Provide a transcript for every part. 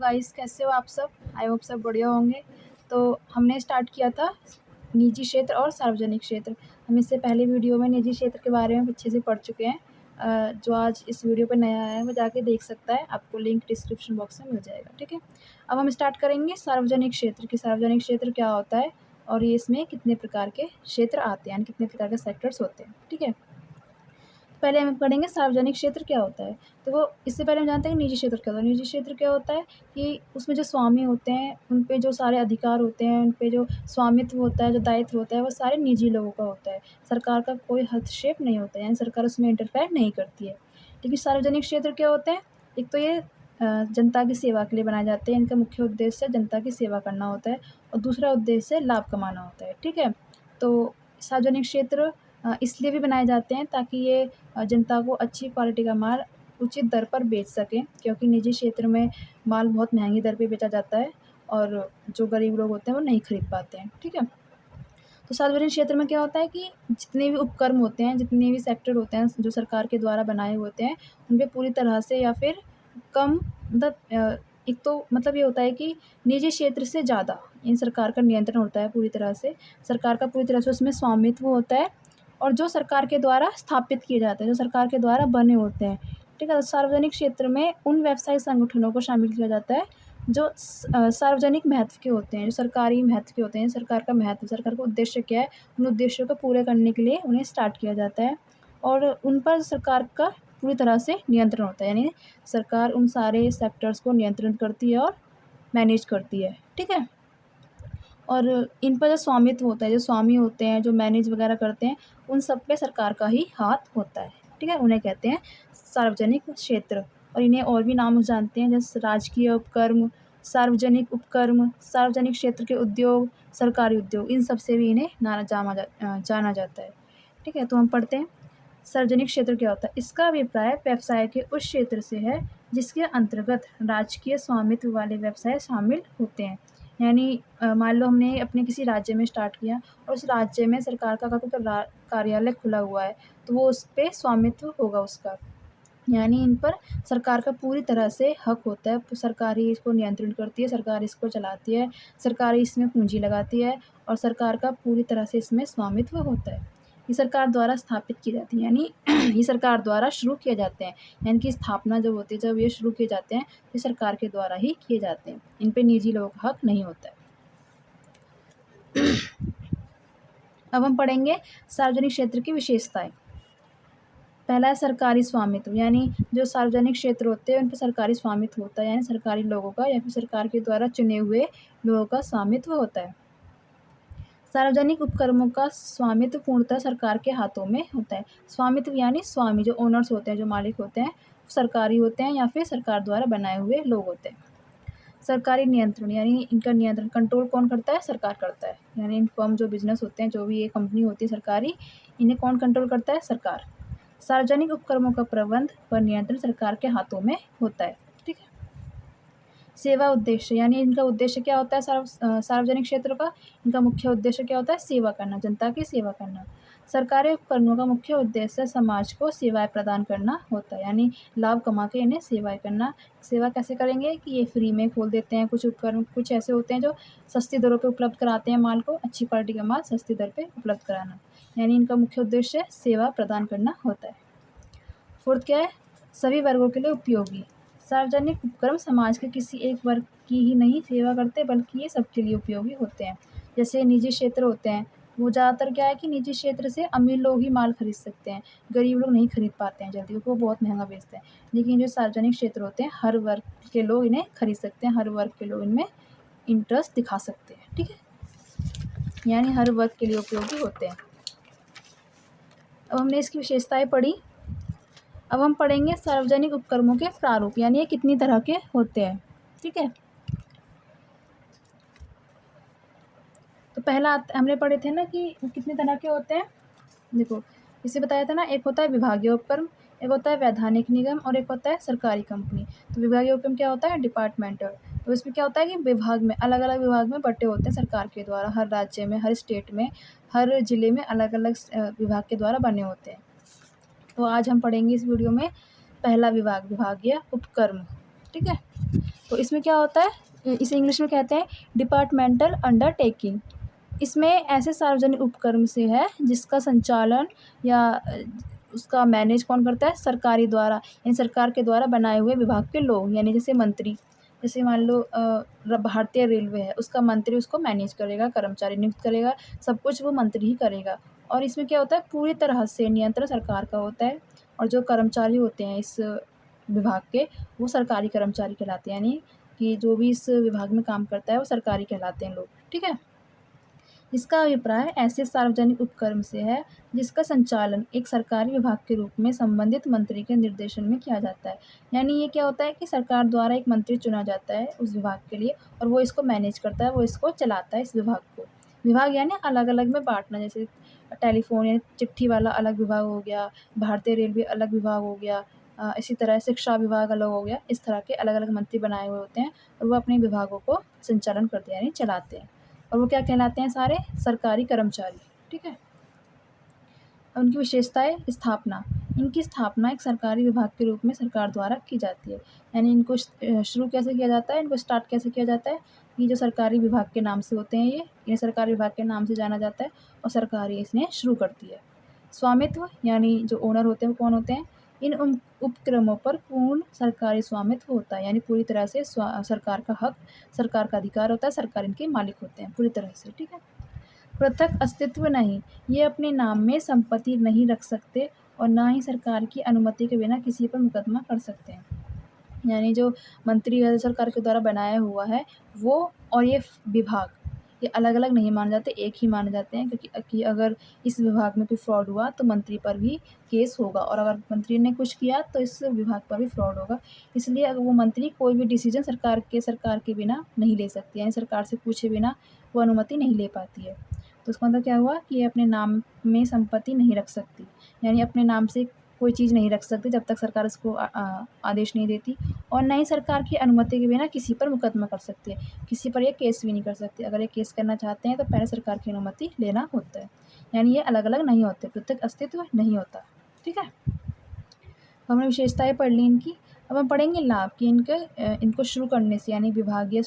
Guys, कैसे हो आप सब? आई होप सब बढ़िया होंगे। तो हमने स्टार्ट किया था निजी क्षेत्र और सार्वजनिक क्षेत्र। हम इससे पहले वीडियो में निजी क्षेत्र के बारे में अच्छे से पढ़ चुके हैं। जो आज इस वीडियो पे नया आया है वो जाके देख सकता है, आपको लिंक डिस्क्रिप्शन बॉक्स में मिल जाएगा, ठीक है। अब हम स्टार्ट करेंगे सार्वजनिक क्षेत्र की। सार्वजनिक क्षेत्र क्या होता है और ये इसमें कितने प्रकार के क्षेत्र आते हैं, यानी कितने प्रकार के सेक्टर्स होते हैं, ठीक है। पहले हम पढ़ेंगे सार्वजनिक क्षेत्र क्या होता है। तो वो इससे पहले हम जानते हैं कि निजी क्षेत्र क्या होता है। निजी क्षेत्र क्या होता है कि उसमें जो स्वामी होते हैं, उन पे जो सारे अधिकार होते हैं, उन पे जो स्वामित्व होता है, जो दायित्व होता है, वो सारे निजी लोगों का होता है। सरकार का कोई हस्तक्षेप नहीं होता है, यानी सरकार उसमें इंटरफेयर नहीं करती है। लेकिन सार्वजनिक क्षेत्र क्या होते हैं? एक तो ये जनता की सेवा के लिए बनाए जाते हैं। इनका मुख्य उद्देश्य जनता की सेवा करना होता है और दूसरा उद्देश्य लाभ कमाना होता है, ठीक है। तो सार्वजनिक क्षेत्र इसलिए भी बनाए जाते हैं ताकि ये जनता को अच्छी क्वालिटी का माल उचित दर पर बेच सकें, क्योंकि निजी क्षेत्र में माल बहुत महंगी दर पे बेचा जाता है और जो गरीब लोग होते हैं वो नहीं खरीद पाते हैं, ठीक है। तो सार्वजनिक क्षेत्र में क्या होता है कि जितने भी उपक्रम होते हैं, जितने भी सेक्टर होते हैं जो सरकार के द्वारा बनाए हुए होते हैं, उन पे पूरी तरह से या फिर कम मतलब एक तो मतलब ये होता है कि निजी क्षेत्र से ज़्यादा इन सरकार का नियंत्रण होता है पूरी तरह से। सरकार का पूरी तरह से उसमें स्वामित्व होता है और जो सरकार के द्वारा स्थापित किए जाते हैं, जो सरकार के द्वारा बने होते हैं, ठीक है। सार्वजनिक क्षेत्र में उन व्यावसायिक संगठनों को शामिल किया जाता है जो सार्वजनिक महत्व के होते हैं, जो सरकारी महत्व के होते हैं। सरकार का महत्व, सरकार का उद्देश्य क्या है, उन उद्देश्यों को पूरे करने के लिए उन्हें स्टार्ट किया जाता है और उन पर सरकार का पूरी तरह से नियंत्रण होता है, यानी सरकार उन सारे सेक्टर्स को नियंत्रण करती है और मैनेज करती है, ठीक है। और इन पर जो स्वामित्व होता है, जो स्वामी होते हैं, जो मैनेज वगैरह करते हैं, उन सब पे सरकार का ही हाथ होता है, ठीक है। उन्हें कहते हैं सार्वजनिक क्षेत्र। और इन्हें और भी नाम जानते हैं, जैसे राजकीय उपक्रम, सार्वजनिक उपक्रम, सार्वजनिक क्षेत्र के उद्योग, सरकारी उद्योग, इन सब से भी इन्हें जाना जाता है, ठीक है। तो हम पढ़ते हैं सार्वजनिक क्षेत्र क्या होता है। इसका अभिप्राय व्यवसाय के उस क्षेत्र से है जिसके अंतर्गत राजकीय स्वामित्व वाले व्यवसाय शामिल होते हैं। यानी मान लो हमने अपने किसी राज्य में स्टार्ट किया और उस राज्य में सरकार का कोई कार्यालय खुला हुआ है, तो वो उस पे स्वामित्व होगा उसका, यानी इन पर सरकार का पूरी तरह से हक होता है। सरकार ही इसको नियंत्रण करती है, सरकार इसको चलाती है, सरकार ही इसमें पूंजी लगाती है और सरकार का पूरी तरह से इसमें स्वामित्व होता है। ये सरकार द्वारा स्थापित की जाती है, यानी ये सरकार द्वारा शुरू किए जाते हैं, यानी कि स्थापना जब होती है, जब ये शुरू किए जाते हैं, ये सरकार के द्वारा ही किए जाते हैं। इन पे निजी लोगों का हक नहीं होता है। अब हम पढ़ेंगे सार्वजनिक क्षेत्र की विशेषताएं। पहला है सरकारी स्वामित्व, यानी जो सार्वजनिक क्षेत्र होते हैं उन पर सरकारी स्वामित्व होता है, यानी सरकारी लोगों का या फिर सरकार के द्वारा चुने हुए लोगों का स्वामित्व होता है। सार्वजनिक उपक्रमों का स्वामित्व पूर्णतः सरकार के हाथों में होता है। स्वामित्व यानी स्वामी, जो ओनर्स होते हैं, जो मालिक होते हैं, सरकारी होते हैं या फिर सरकार द्वारा बनाए हुए लोग होते हैं। सरकारी नियंत्रण, यानी इनका नियंत्रण कंट्रोल कौन करता है? सरकार करता है, यानी इन फर्म जो बिजनेस होते हैं, जो भी ये कंपनी होती है सरकारी, इन्हें कौन कंट्रोल करता है? सरकार। सार्वजनिक उपक्रमों का प्रबंध व नियंत्रण सरकार के हाथों में होता है, ठीक है। सेवा उद्देश्य, यानी इनका उद्देश्य क्या होता है? सार्वजनिक क्षेत्र का इनका मुख्य उद्देश्य क्या होता है? सेवा करना, जनता की सेवा करना। सरकारी उपकरणों का मुख्य उद्देश्य समाज को सेवाएं प्रदान करना होता है, यानी लाभ कमा के इन्हें सेवाएं करना। सेवा कैसे करेंगे कि ये फ्री में खोल देते हैं कुछ उपकरण, कुछ ऐसे होते हैं जो सस्ती दरों पे उपलब्ध कराते हैं माल को, अच्छी क्वालिटी का माल सस्ती दर पे उपलब्ध कराना, यानी इनका मुख्य उद्देश्य सेवा प्रदान करना होता है। फोर्थ क्या है? सभी वर्गों के लिए उपयोगी। सार्वजनिक उपक्रम समाज के किसी एक वर्ग की ही नहीं सेवा करते, बल्कि ये सबके लिए उपयोगी होते हैं। जैसे निजी क्षेत्र होते हैं, वो ज़्यादातर क्या है कि निजी क्षेत्र से अमीर लोग ही माल खरीद सकते हैं, गरीब लोग नहीं खरीद पाते हैं जल्दी, क्योंकि वो बहुत महंगा बेचते हैं। लेकिन जो सार्वजनिक क्षेत्र होते हैं, हर वर्ग के लोग इन्हें खरीद सकते हैं, हर वर्ग के लोग इनमें इंटरेस्ट दिखा सकते हैं, ठीक है, यानी हर वर्ग के लिए उपयोगी होते हैं। अब हमने इसकी विशेषताएं पढ़ी। अब हम पढ़ेंगे सार्वजनिक उपक्रमों के प्रारूप, यानी ये कितनी तरह के होते हैं, ठीक है। तो पहला हमने पढ़े थे ना कि कितने तरह के होते हैं। देखो, इसे बताया था ना, एक होता है विभागीय उपक्रम, एक होता है वैधानिक निगम और एक होता है सरकारी कंपनी। तो विभागीय उपक्रम क्या होता है? डिपार्टमेंटल। तो इसमें क्या होता है कि विभाग में, अलग अलग विभाग में बटे होते हैं सरकार के द्वारा, हर राज्य में, हर स्टेट में, हर जिले में अलग अलग विभाग के द्वारा बने होते हैं। तो आज हम पढ़ेंगे इस वीडियो में पहला विभाग, विभागीय उपक्रम, ठीक है। तो इसमें क्या होता है, इसे इंग्लिश में कहते हैं डिपार्टमेंटल अंडरटेकिंग। इसमें ऐसे सार्वजनिक उपक्रम से है जिसका संचालन या उसका मैनेज कौन करता है, सरकारी द्वारा, यानी सरकार के द्वारा बनाए हुए विभाग के लोग, यानी जैसे मंत्री। जैसे मान लो भारतीय रेलवे है, उसका मंत्री उसको मैनेज करेगा, कर्मचारी नियुक्त करेगा, सब कुछ वो मंत्री ही करेगा। और इसमें क्या होता है, पूरी तरह से नियंत्रण सरकार का होता है। और जो कर्मचारी होते हैं इस विभाग के, वो सरकारी कर्मचारी कहलाते हैं, यानी कि जो भी इस विभाग में काम करता है वो सरकारी कहलाते हैं लोग। ठीक है। इसका अभिप्राय ऐसे सार्वजनिक उपक्रम से है जिसका संचालन एक सरकारी विभाग के रूप में संबंधित मंत्री के निर्देशन में किया जाता है। यानी ये क्या होता है कि सरकार द्वारा एक मंत्री चुना जाता है उस विभाग के लिए, और वो इसको मैनेज करता है, वो इसको चलाता है इस विभाग को। विभाग यानी अलग अलग में बांटना, जैसे टेलीफोन या चिट्ठी वाला अलग विभाग हो गया, भारतीय रेलवे अलग विभाग हो गया, इसी तरह शिक्षा विभाग अलग हो गया। इस तरह के अलग अलग मंत्री बनाए हुए होते हैं और वो अपने विभागों को संचालन करते हैं, यानी चलाते हैं। और वो क्या कहलाते हैं, सारे सरकारी कर्मचारी। ठीक है। उनकी विशेषताएं, स्थापना। इनकी स्थापना एक सरकारी विभाग के रूप में सरकार द्वारा की जाती है। यानी इनको शुरू कैसे किया जाता है, इनको स्टार्ट कैसे किया जाता है, ये जो सरकारी विभाग के नाम से होते हैं, ये इन्हें सरकारी विभाग के नाम से जाना जाता है और सरकार इन्हें शुरू करती है। स्वामित्व, यानी जो ओनर होते हैं वो कौन होते हैं, इन उपक्रमों पर पूर्ण सरकारी स्वामित्व होता है, यानी पूरी तरह से सरकार का हक, सरकार का अधिकार होता है, सरकार इनके मालिक होते हैं पूरी तरह से। ठीक है। पृथक अस्तित्व नहीं, ये अपने नाम में संपत्ति नहीं रख सकते और ना ही सरकार की अनुमति के बिना किसी पर मुकदमा कर सकते हैं। यानी जो मंत्री है सरकार के द्वारा बनाया हुआ है वो, और ये विभाग, ये अलग अलग नहीं माने जाते, एक ही माने जाते हैं, क्योंकि अगर इस विभाग में कोई फ्रॉड हुआ तो मंत्री पर भी केस होगा, और अगर मंत्री ने कुछ किया तो इस विभाग पर भी फ्रॉड होगा। इसलिए अगर वो मंत्री कोई भी डिसीजन सरकार के बिना नहीं ले सकती, यानी सरकार से पूछे बिना वो अनुमति नहीं ले पाती है। तो उसका मतलब क्या हुआ कि ये अपने नाम में संपत्ति नहीं रख सकती, यानी अपने नाम से कोई चीज़ नहीं रख सकती जब तक सरकार इसको आदेश नहीं देती, और ना ही सरकार की अनुमति के बिना किसी पर मुकदमा कर सकती है, किसी पर ये केस भी नहीं कर सकती। अगर ये केस करना चाहते हैं तो पहले सरकार की अनुमति लेना होता है, यानी ये अलग अलग नहीं होते, पृथक अस्तित्व नहीं होता। ठीक है। हमने विशेषताएं पढ़ ली इनकी। अब हम पढ़ेंगे लाभ कि इनको शुरू करने से, यानी विभागीय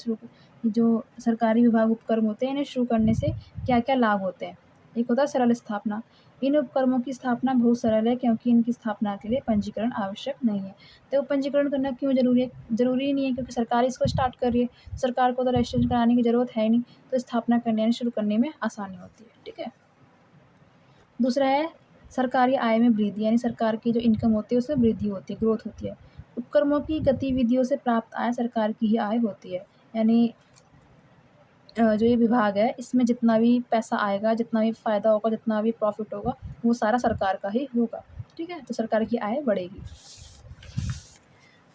जो सरकारी विभाग उपक्रम होते हैं इन्हें शुरू करने से क्या क्या लाभ होते हैं। एक होता है सरल स्थापना। इन उपक्रमों की स्थापना बहुत सरल है क्योंकि इनकी स्थापना के लिए पंजीकरण आवश्यक नहीं है। तो पंजीकरण करना क्यों जरूरी है, जरूरी नहीं है क्योंकि सरकार इसको स्टार्ट कर रही है, सरकार को तो रजिस्ट्रेशन कराने की ज़रूरत है नहीं, तो स्थापना करने यानी शुरू करने में आसानी होती है। ठीक है। दूसरा है सरकारी आय में वृद्धि, यानी सरकार की जो इनकम होती है उसमें वृद्धि होती है, ग्रोथ होती है। उपक्रमों की गतिविधियों से प्राप्त आय सरकार की ही आय होती है, यानी जो ये विभाग है इसमें जितना भी पैसा आएगा, जितना भी फ़ायदा होगा, जितना भी प्रॉफिट होगा, वो सारा सरकार का ही होगा। ठीक है। तो सरकार की आय बढ़ेगी।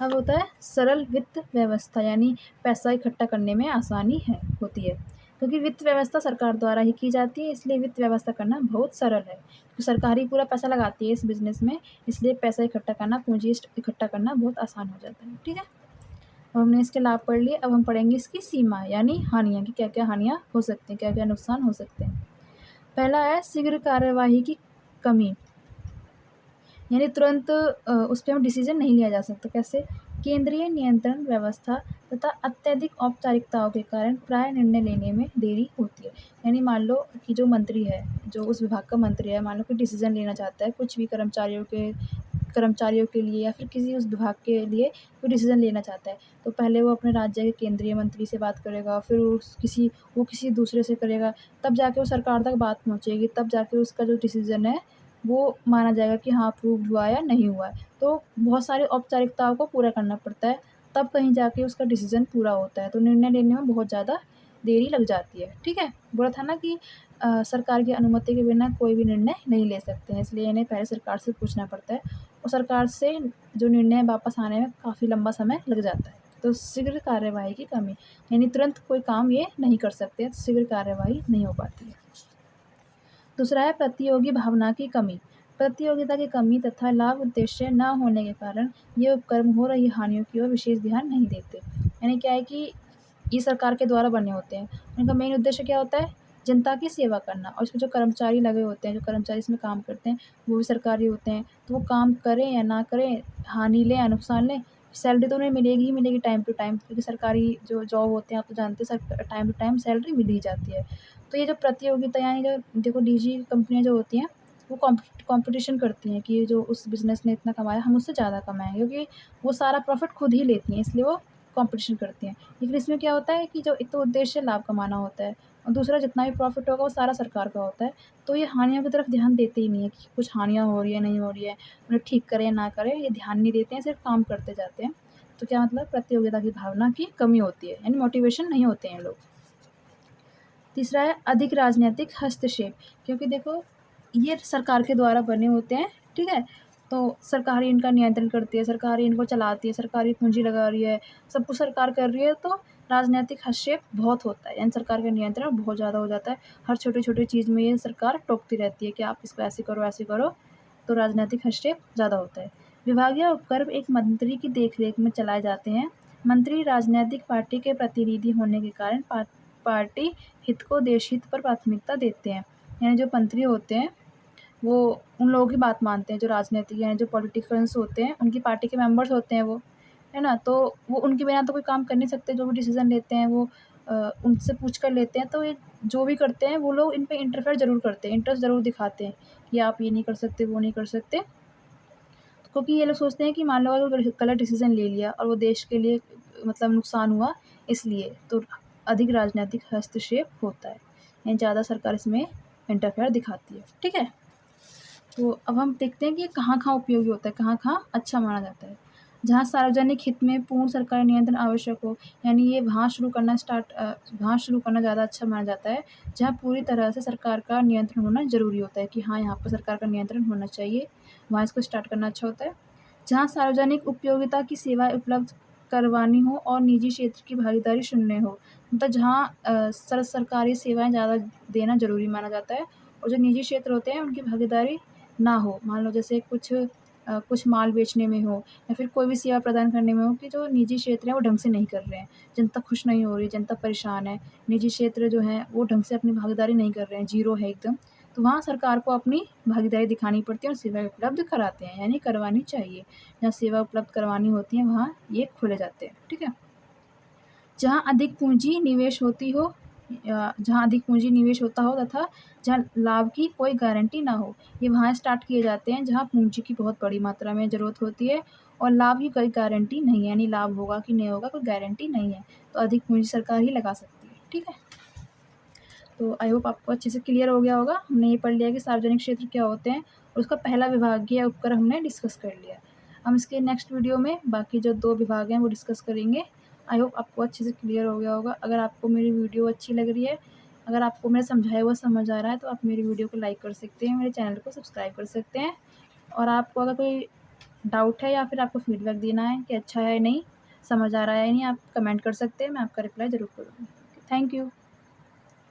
अब होता है सरल वित्त व्यवस्था, यानी पैसा इकट्ठा करने में आसानी होती है, क्योंकि वित्त व्यवस्था सरकार द्वारा ही की जाती है, इसलिए वित्त व्यवस्था करना बहुत सरल है, क्योंकि सरकार ही पूरा पैसा लगाती है इस बिज़नेस में, इसलिए पैसा इकट्ठा करना, पूंजी इकट्ठा करना बहुत आसान हो जाता है। ठीक है। अब हमने इसके लाभ पढ़ लिए, अब हम पढ़ेंगे इसकी सीमा, यानी हानियाँ, कि क्या क्या हानियाँ हो सकती हैं, क्या क्या नुकसान हो सकते हैं। पहला है शीघ्र कार्यवाही की कमी, यानी तुरंत उस पर हम डिसीजन नहीं लिया जा सकता। कैसे? केंद्रीय नियंत्रण व्यवस्था तथा अत्यधिक औपचारिकताओं के कारण प्राय निर्णय लेने में देरी होती है। यानी मान लो कि जो मंत्री है, जो उस विभाग का मंत्री है, मान लो कि डिसीजन लेना चाहता है कुछ भी कर्मचारियों के लिए या फिर किसी उस विभाग के लिए कोई डिसीजन लेना चाहता है, तो पहले वो अपने राज्य के केंद्रीय मंत्री से बात करेगा, फिर वो किसी दूसरे से करेगा, तब जाके वो सरकार तक बात पहुँचेगी, तब जाके उसका जो डिसीजन है वो माना जाएगा कि हाँ अप्रूव्ड हुआ है या नहीं हुआ है। तो बहुत सारी औपचारिकताओं को पूरा करना पड़ता है, तब कहीं जाके उसका डिसीजन पूरा होता है, तो निर्णय लेने में बहुत ज़्यादा देरी लग जाती है। ठीक है। बोला था ना कि सरकार की अनुमति के बिना कोई भी निर्णय नहीं ले सकते हैं, इसलिए इन्हें पहले सरकार से पूछना पड़ता है, और सरकार से जो निर्णय वापस आने में काफ़ी लंबा समय लग जाता है। तो शीघ्र कार्यवाही की कमी, यानी तुरंत कोई काम ये नहीं कर सकते, तो शीघ्र कार्यवाही नहीं हो पाती है। दूसरा है प्रतियोगी भावना की कमी। प्रतियोगिता की कमी तथा लाभ उद्देश्य न होने के कारण ये उपक्रम हो रही हानियों की ओर विशेष ध्यान नहीं देते। यानी क्या है कि ये सरकार के द्वारा बने होते हैं, इनका मेन उद्देश्य क्या होता है, जनता की सेवा करना, और इसमें जो कर्मचारी लगे होते हैं, जो कर्मचारी इसमें काम करते हैं वो भी सरकारी होते हैं, तो वो काम करें या ना करें, हानि लें या नुकसान लें, सैलरी तो उन्हें मिलेगी ही मिलेगी टाइम टू टाइम, क्योंकि सरकारी जो जॉब होते हैं आप तो जानते हैं sir time to time salary मिल ही जाती है। तो ये जो प्रतियोगिता यानी जो देखो निजी कंपनियाँ जो होती हैं वो कॉम्पिटिशन करती हैं कि जो उस बिज़नेस ने इतना कमाया हम उससे ज़्यादा कमाएँगे, क्योंकि वो सारा प्रॉफ़िट खुद ही लेती हैं, इसलिए वो कॉम्पिटिशन करती हैं। लेकिन इसमें क्या होता है कि जो एक तो उद्देश्य लाभ कमाना होता है और दूसरा जितना भी प्रॉफ़िट होगा वो सारा सरकार का होता है। तो ये हानियों की तरफ ध्यान देते ही नहीं है कि कुछ हानियाँ हो रही है, नहीं हो रही है, उन्हें ठीक करें या ना करें, ये ध्यान नहीं देते हैं, सिर्फ़ काम करते जाते हैं। तो क्या मतलब प्रतियोगिता की भावना की कमी होती है, यानी मोटिवेशन नहीं होते हैं लोग। तीसरा है अधिक राजनीतिक हस्तक्षेप, क्योंकि देखो ये सरकार के द्वारा बने होते हैं, ठीक है? तो सरकार ही इनका नियंत्रण करती है, सरकार ही इनको चलाती है, सरकार ही पूँजी लगा रही है, सब कुछ सरकार कर रही है, तो राजनीतिक हस्तक्षेप बहुत होता है, यानी सरकार का नियंत्रण बहुत ज़्यादा हो जाता है। हर छोटी-छोटी चीज़ में ये सरकार टोकती रहती है कि आप इसको ऐसे करो, तो राजनीतिक हस्तक्षेप ज़्यादा होता है। विभागीय उपक्रम एक मंत्री की देखरेख में चलाए जाते हैं। मंत्री राजनीतिक पार्टी के प्रतिनिधि होने के कारण पार्टी हित को देश हित पर प्राथमिकता देते हैं। यानी जो मंत्री होते हैं वो उन लोगों की बात मानते हैं, जो राजनीतिक यानी जो पॉलिटिशियंस होते हैं उनकी पार्टी के मेंबर्स होते हैं वो, है ना? तो वो उनके बिना तो कोई काम कर नहीं सकते, जो भी डिसीज़न लेते हैं वो उनसे पूछ कर लेते हैं। तो ये जो भी करते हैं वो लोग इन पे इंटरफेयर ज़रूर करते हैं, इंटरेस्ट ज़रूर दिखाते हैं कि आप ये नहीं कर सकते, वो नहीं कर सकते। क्योंकि ये लोग सोचते हैं कि मान लो अगर गलत डिसीज़न ले लिया और वो देश के लिए मतलब नुकसान हुआ, इसलिए तो अधिक राजनीतिक हस्तक्षेप होता है, यानी ज़्यादा सरकार इसमें इंटरफेयर दिखाती है, ठीक है? तो अब हम देखते हैं कि ये कहाँ-कहाँ उपयोगी होता है, कहाँ-कहाँ अच्छा माना जाता है। जहाँ सार्वजनिक हित में पूर्ण सरकारी नियंत्रण आवश्यक हो, यानी ये वहाँ शुरू करना ज़्यादा अच्छा माना जाता है, जहाँ पूरी तरह से सरकार का नियंत्रण होना ज़रूरी होता है कि हाँ, यहाँ पर सरकार का नियंत्रण होना चाहिए, वहाँ इसको स्टार्ट करना अच्छा होता है। जहाँ सार्वजनिक उपयोगिता की सेवाएँ उपलब्ध करवानी हो और निजी क्षेत्र की भागीदारी शून्य हो, मतलब जहाँ सरकारी सेवाएँ ज़्यादा देना ज़रूरी माना जाता है और जो निजी क्षेत्र होते हैं उनकी भागीदारी ना हो। मान लो जैसे कुछ माल बेचने में हो या फिर कोई भी सेवा प्रदान करने में हो कि जो निजी क्षेत्र है वो ढंग से नहीं कर रहे हैं, जनता खुश नहीं हो रही, जनता परेशान है, निजी क्षेत्र जो है वो ढंग से अपनी भागीदारी नहीं कर रहे हैं, ज़ीरो है एकदम। तो वहाँ सरकार को अपनी भागीदारी दिखानी पड़ती है और सेवाएँ उपलब्ध कराते हैं, यानी करवानी चाहिए। जहाँ सेवा उपलब्ध करवानी होती है वहाँ ये खोले जाते हैं, ठीक है? जहाँ अधिक पूँजी निवेश होती हो जहाँ अधिक पूँजी निवेश होता हो तथा जहाँ लाभ की कोई गारंटी ना हो, ये वहाँ स्टार्ट किए जाते हैं जहाँ पूँजी की बहुत बड़ी मात्रा में ज़रूरत होती है और लाभ की कोई गारंटी नहीं है, यानी लाभ होगा कि नहीं होगा कोई गारंटी नहीं है, तो अधिक पूँजी सरकार ही लगा सकती है, ठीक है? तो आई होप आपको अच्छे से क्लियर हो गया होगा। हमने ये पढ़ लिया कि सार्वजनिक क्षेत्र क्या होते हैं और उसका पहला विभागीय उपकर हमने डिस्कस कर लिया। हम इसके नेक्स्ट वीडियो में बाकी जो 2 विभाग हैं वो डिस्कस करेंगे। आई होप आपको अच्छे से क्लियर हो गया होगा। अगर आपको मेरी वीडियो अच्छी लग रही है, अगर आपको मैंने समझाया हुआ समझ आ रहा है तो आप मेरी वीडियो को लाइक कर सकते हैं, मेरे चैनल को सब्सक्राइब कर सकते हैं और आपको अगर कोई डाउट है या फिर आपको फीडबैक देना है कि अच्छा है या नहीं, समझ आ रहा है या नहीं, आप कमेंट कर सकते हैं, मैं आपका रिप्लाई ज़रूर करूँगी। Thank you.